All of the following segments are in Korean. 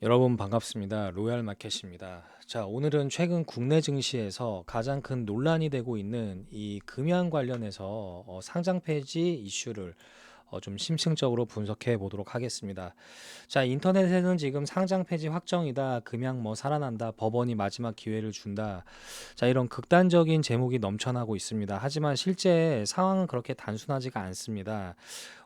여러분 반갑습니다. 로얄 마켓입니다. 자, 오늘은 최근 국내 증시에서 가장 큰 논란이 되고 있는 이 금양 관련해서 상장 폐지 이슈를 좀 심층적으로 분석해 보도록 하겠습니다. 자, 인터넷에는 지금 상장 폐지 확정이다, 금양 뭐 살아난다, 법원이 마지막 기회를 준다. 자, 이런 극단적인 제목이 넘쳐나고 있습니다. 하지만 실제 상황은 그렇게 단순하지가 않습니다.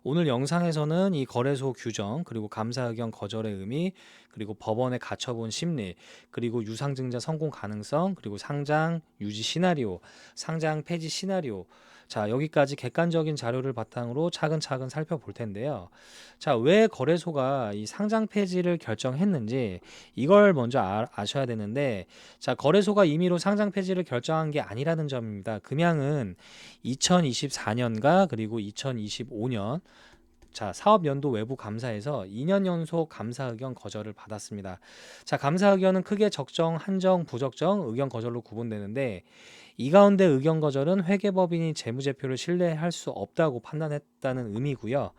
오늘 영상에서는 이 거래소 규정, 그리고 감사 의견 거절의 의미, 그리고 법원의 가처분 심리, 그리고 유상증자 성공 가능성, 그리고 상장 유지 시나리오, 상장 폐지 시나리오. 자, 여기까지 객관적인 자료를 바탕으로 차근차근 살펴볼 텐데요. 자, 왜 거래소가 이 상장 폐지를 결정했는지 이걸 먼저 아셔야 되는데, 자, 거래소가 임의로 상장 폐지를 결정한 게 아니라는 점입니다. 금양은 2024년과 그리고 2025년 자, 사업연도 외부 감사에서 2년 연속 감사 의견 거절을 받았습니다. 자, 감사 의견은 크게 적정, 한정, 부적정, 의견 거절로 구분되는데 이 가운데 의견 거절은 회계법인이 재무제표를 신뢰할 수 없다고 판단했다는 의미고요.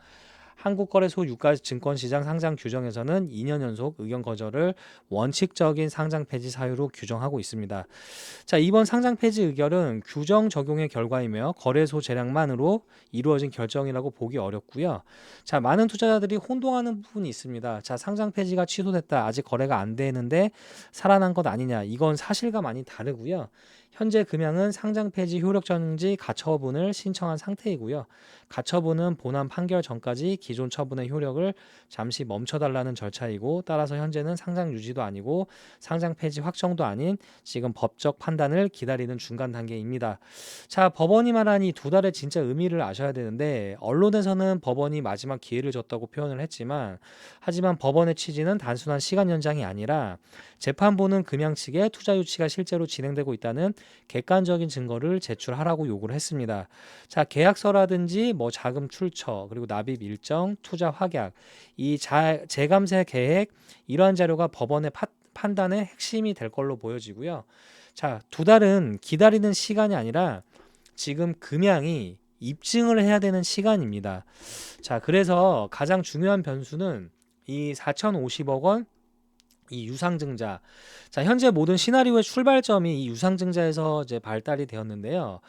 한국거래소 유가증권시장 상장 규정에서는 2년 연속 의견 거절을 원칙적인 상장 폐지 사유로 규정하고 있습니다. 자, 이번 상장 폐지 의결은 규정 적용의 결과이며 거래소 재량만으로 이루어진 결정이라고 보기 어렵고요. 자, 많은 투자자들이 혼동하는 부분이 있습니다. 자, 상장 폐지가 취소됐다. 아직 거래가 안 되는데 살아난 것 아니냐. 이건 사실과 많이 다르고요. 현재 금양은 상장 폐지 효력 정지 가처분을 신청한 상태이고요. 가처분은 본안 판결 전까지 기존 처분의 효력을 잠시 멈춰달라는 절차이고, 따라서 현재는 상장 유지도 아니고 상장 폐지 확정도 아닌 지금 법적 판단을 기다리는 중간 단계입니다. 자, 법원이 말한 이 두 달의 진짜 의미를 아셔야 되는데, 언론에서는 법원이 마지막 기회를 줬다고 표현을 했지만, 하지만 법원의 취지는 단순한 시간 연장이 아니라 재판부는 금양 측에 투자 유치가 실제로 진행되고 있다는 객관적인 증거를 제출하라고 요구를 했습니다. 자, 계약서라든지 뭐 자금 출처, 그리고 납입 일정, 투자 확약, 이 재감세 계획, 이러한 자료가 법원의 판단의 핵심이 될 걸로 보여지고요. 자, 두 달은 기다리는 시간이 아니라 지금 금양이 입증을 해야 되는 시간입니다. 자, 그래서 가장 중요한 변수는 이 4,050억 원 이 유상증자. 자, 현재 모든 시나리오의 출발점이 이 유상증자에서 이제 발달이 되었는데요.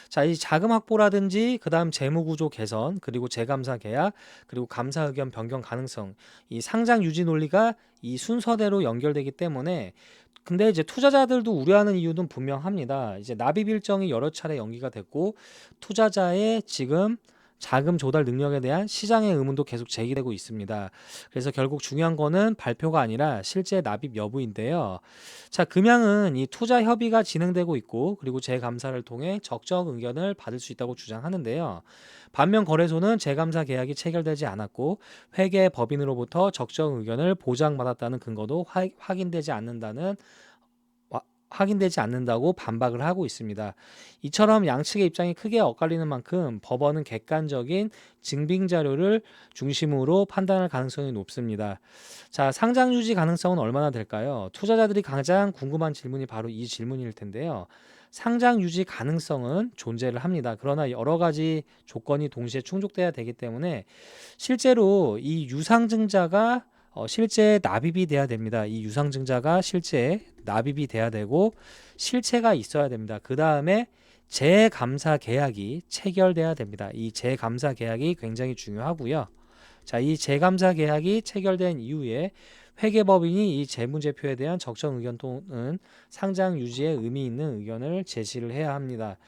자, 이 자금 확보라든지 그다음 재무 구조 개선, 그리고 재감사 계약, 그리고 감사 의견 변경 가능성, 이 상장 유지 논리가 이 순서대로 연결되기 때문에, 근데 이제 투자자들도 우려하는 이유는 분명합니다. 이제 납입 일정이 여러 차례 연기가 됐고, 투자자의 지금 자금 조달 능력에 대한 시장의 의문도 계속 제기되고 있습니다. 그래서 결국 중요한 거는 발표가 아니라 실제 납입 여부인데요. 자, 금양은 이 투자 협의가 진행되고 있고, 그리고 재감사를 통해 적정 의견을 받을 수 있다고 주장하는데요. 반면 거래소는 재감사 계약이 체결되지 않았고 회계 법인으로부터 적정 의견을 보장받았다는 근거도 확인되지 않는다는 확인되지 않는다고 반박을 하고 있습니다. 이처럼 양측의 입장이 크게 엇갈리는 만큼 법원은 객관적인 증빙 자료를 중심으로 판단할 가능성이 높습니다. 자, 상장 유지 가능성은 얼마나 될까요? 투자자들이 가장 궁금한 질문이 바로 이 질문일 텐데요. 상장 유지 가능성은 존재를 합니다. 그러나 여러 가지 조건이 동시에 충족돼야 되기 때문에 실제로 이 유상증자가 실제 납입이 돼야 됩니다. 이 유상증자가 실제 납입이 돼야 되고 실체가 있어야 됩니다. 그 다음에 재감사 계약이 체결돼야 됩니다. 이 재감사 계약이 굉장히 중요하고요. 자, 이 재감사 계약이 체결된 이후에 회계법인이 이 재무제표에 대한 적정 의견 또는 상장 유지에 의미 있는 의견을 제시를 해야 합니다.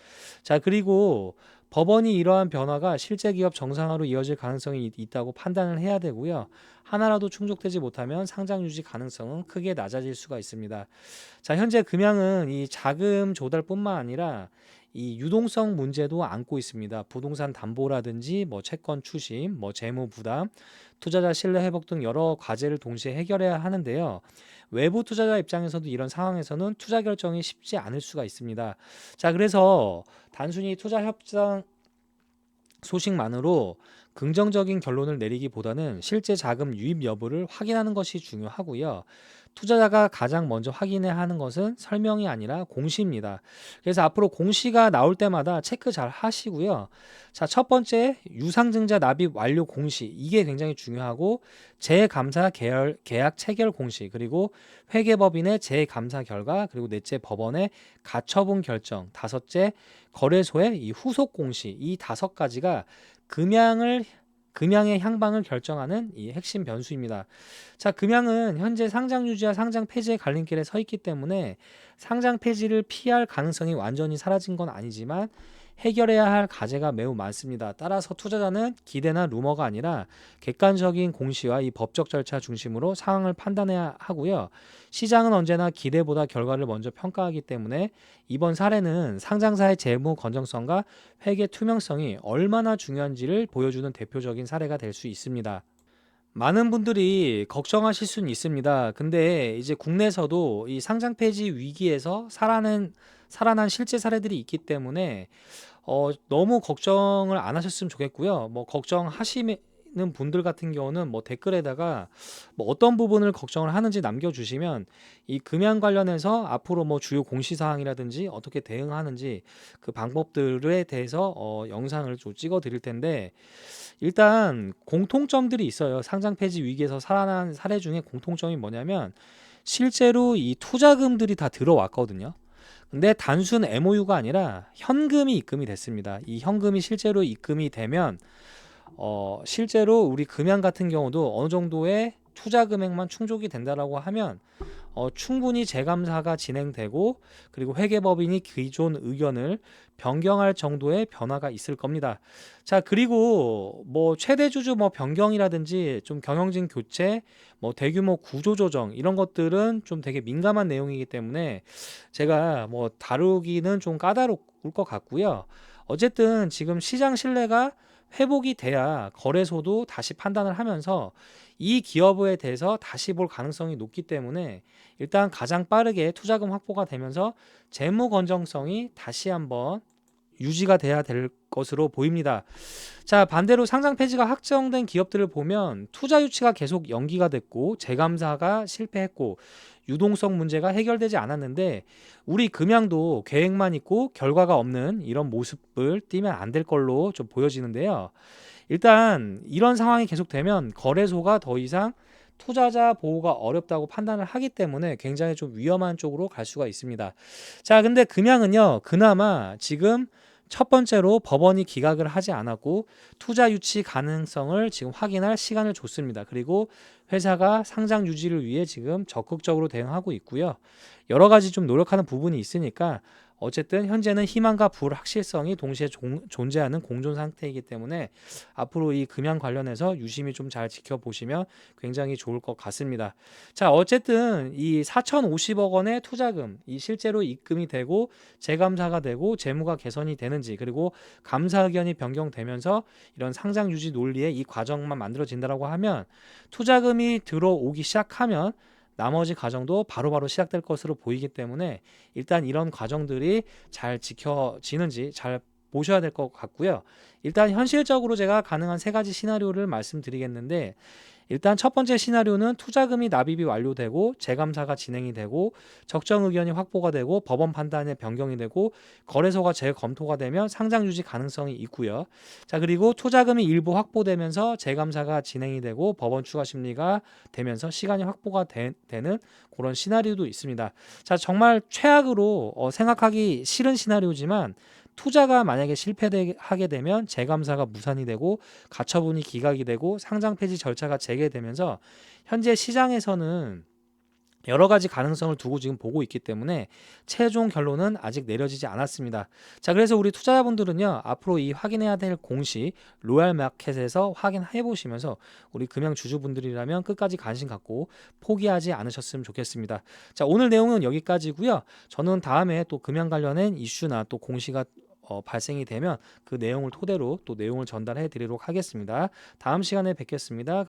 자, 그리고 법원이 이러한 변화가 실제 기업 정상화로 이어질 가능성이 있다고 판단을 해야 되고요. 하나라도 충족되지 못하면 상장 유지 가능성은 크게 낮아질 수가 있습니다. 자, 현재 금양은 이 자금 조달뿐만 아니라 이 유동성 문제도 안고 있습니다. 부동산 담보라든지 뭐 채권 추심, 뭐 재무 부담, 투자자 신뢰 회복 등 여러 과제를 동시에 해결해야 하는데요. 외부 투자자 입장에서도 이런 상황에서는 투자 결정이 쉽지 않을 수가 있습니다. 자, 그래서 단순히 투자 협상 소식만으로 긍정적인 결론을 내리기보다는 실제 자금 유입 여부를 확인하는 것이 중요하고요. 투자자가 가장 먼저 확인해야 하는 것은 설명이 아니라 공시입니다. 그래서 앞으로 공시가 나올 때마다 체크 잘 하시고요. 자, 첫 번째 유상증자 납입 완료 공시, 이게 굉장히 중요하고, 재감사 계약 체결 공시, 그리고 회계법인의 재감사 결과, 그리고 넷째 법원의 가처분 결정, 다섯째 거래소의 이 후속 공시, 이 5가지가 금양의 향방을 결정하는 이 핵심 변수입니다. 자, 금양은 현재 상장 유지와 상장 폐지의 갈림길에 서 있기 때문에 상장 폐지를 피할 가능성이 완전히 사라진 건 아니지만 해결해야 할 과제가 매우 많습니다. 따라서 투자자는 기대나 루머가 아니라 객관적인 공시와 이 법적 절차 중심으로 상황을 판단해야 하고요. 시장은 언제나 기대보다 결과를 먼저 평가하기 때문에 이번 사례는 상장사의 재무 건전성과 회계 투명성이 얼마나 중요한지를 보여주는 대표적인 사례가 될 수 있습니다. 많은 분들이 걱정하실 수는 있습니다. 근데 이제 국내에서도 이 상장 폐지 위기에서 살아난 실제 사례들이 있기 때문에 너무 걱정을 안 하셨으면 좋겠고요. 뭐 걱정하시는 분들 같은 경우는 뭐 댓글에다가 뭐 어떤 부분을 걱정을 하는지 남겨주시면 이 금연 관련해서 앞으로 뭐 주요 공시사항이라든지 어떻게 대응하는지 그 방법들에 대해서 영상을 좀 찍어 드릴 텐데, 일단 공통점들이 있어요. 상장 폐지 위기에서 살아난 사례 중에 공통점이 뭐냐면 실제로 이 투자금들이 다 들어왔거든요. 근데 단순 MOU가 아니라 현금이 입금이 됐습니다. 이 현금이 실제로 입금이 되면 실제로 우리 금양 같은 경우도 어느 정도의 투자 금액만 충족이 된다라고 하면 충분히 재감사가 진행되고, 그리고 회계법인이 기존 의견을 변경할 정도의 변화가 있을 겁니다. 자, 그리고 뭐 최대 주주 뭐 변경이라든지 좀 경영진 교체, 뭐 대규모 구조 조정, 이런 것들은 좀 되게 민감한 내용이기 때문에 제가 뭐 다루기는 좀 까다로울 것 같고요. 어쨌든 지금 시장 신뢰가 회복이 돼야 거래소도 다시 판단을 하면서 이 기업에 대해서 다시 볼 가능성이 높기 때문에 일단 가장 빠르게 투자금 확보가 되면서 재무 건전성이 다시 한번 유지가 돼야 될 것으로 보입니다. 자, 반대로 상장 폐지가 확정된 기업들을 보면 투자 유치가 계속 연기가 됐고 재감사가 실패했고 유동성 문제가 해결되지 않았는데, 우리 금양도 계획만 있고 결과가 없는 이런 모습을 띠면 안 될 걸로 좀 보여지는데요. 일단 이런 상황이 계속되면 거래소가 더 이상 투자자 보호가 어렵다고 판단을 하기 때문에 굉장히 좀 위험한 쪽으로 갈 수가 있습니다. 자, 근데 금양은요, 그나마 지금 첫 번째로 법원이 기각을 하지 않았고 투자 유치 가능성을 지금 확인할 시간을 줬습니다. 그리고 회사가 상장 유지를 위해 지금 적극적으로 대응하고 있고요. 여러 가지 좀 노력하는 부분이 있으니까 어쨌든 현재는 희망과 불확실성이 동시에 존재하는 공존 상태이기 때문에 앞으로 이 금양 관련해서 유심히 좀 잘 지켜보시면 굉장히 좋을 것 같습니다. 자, 어쨌든 이 4,050억 원의 투자금, 이 실제로 입금이 되고 재감사가 되고 재무가 개선이 되는지, 그리고 감사 의견이 변경되면서 이런 상장 유지 논리의 이 과정만 만들어진다라고 하면, 투자금이 들어오기 시작하면 나머지 과정도 바로바로 시작될 것으로 보이기 때문에 일단 이런 과정들이 잘 지켜지는지 잘 보셔야 될 것 같고요. 일단 현실적으로 제가 가능한 3가지 시나리오를 말씀드리겠는데, 일단 첫 번째 시나리오는 투자금이 납입이 완료되고 재감사가 진행이 되고 적정 의견이 확보가 되고 법원 판단에 변경이 되고 거래소가 재검토가 되면 상장 유지 가능성이 있고요. 자, 그리고 투자금이 일부 확보되면서 재감사가 진행이 되고 법원 추가 심리가 되면서 시간이 확보가 되는 그런 시나리오도 있습니다. 자, 정말 최악으로 생각하기 싫은 시나리오지만, 투자가 만약에 실패하게 되면 재감사가 무산이 되고 가처분이 기각이 되고 상장 폐지 절차가 재개되면서 현재 시장에서는 여러 가지 가능성을 두고 지금 보고 있기 때문에 최종 결론은 아직 내려지지 않았습니다. 자, 그래서 우리 투자자분들은요, 앞으로 이 확인해야 될 공시 로얄 마켓에서 확인해 보시면서 우리 금양 주주분들이라면 끝까지 관심 갖고 포기하지 않으셨으면 좋겠습니다. 자, 오늘 내용은 여기까지고요. 저는 다음에 또 금양 관련된 이슈나 또 공시가 발생이 되면 그 내용을 토대로 또 내용을 전달해 드리도록 하겠습니다. 다음 시간에 뵙겠습니다.